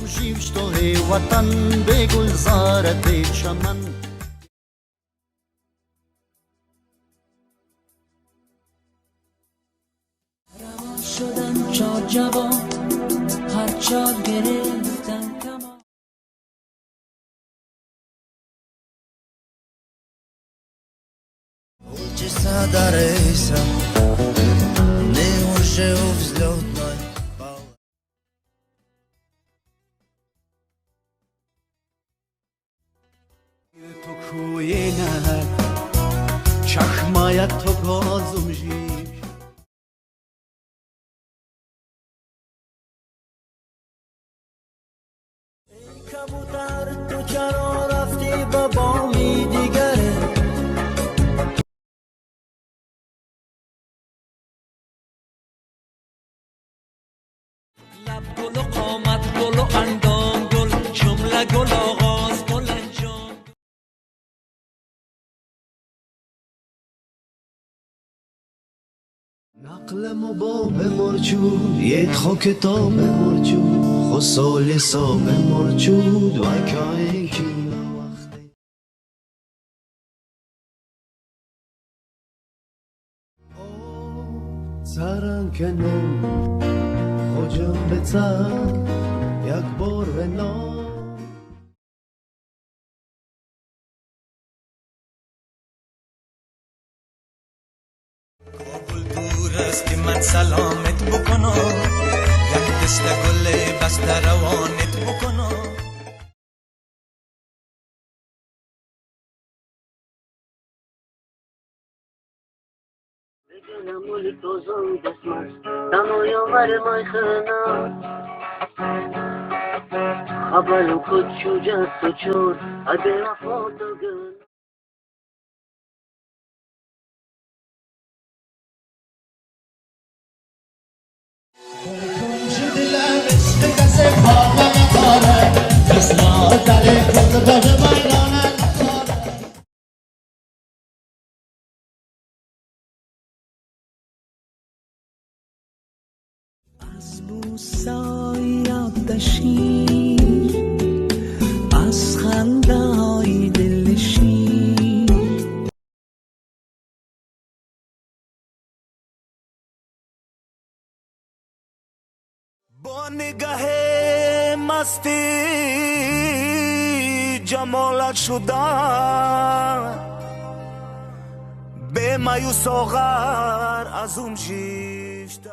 živ što je vatan be gulzarat chaman روان شدن چار جوان هر چار گرفتن کمان Полчаса до рейса, мы уже у взлетной полосы. تو کوینه چشمایت تو گازم جیب کبوتر تو چرا رفتی با بامی دیگره لب گل و قامت گل و اندام گل جمله گل آغاز گل انجام نقل مباب مرجود یه خاک تاب مرجود خسال ساب مرجود و کای کینا وقتی سرن کنم خوجم به تک یک بار به نام کابل دور است که من سلامت بکنم یک دست گل بسته روانت بکنم بگنم مولی توزم دستماز دانویا ور مای خنا خبرم کد شوجه سچور اگه وفاتو گن از بوسای آتشین از خنده های دلشین با نگاه مستی جمالت شدن به مایوس آخر از اون شیفته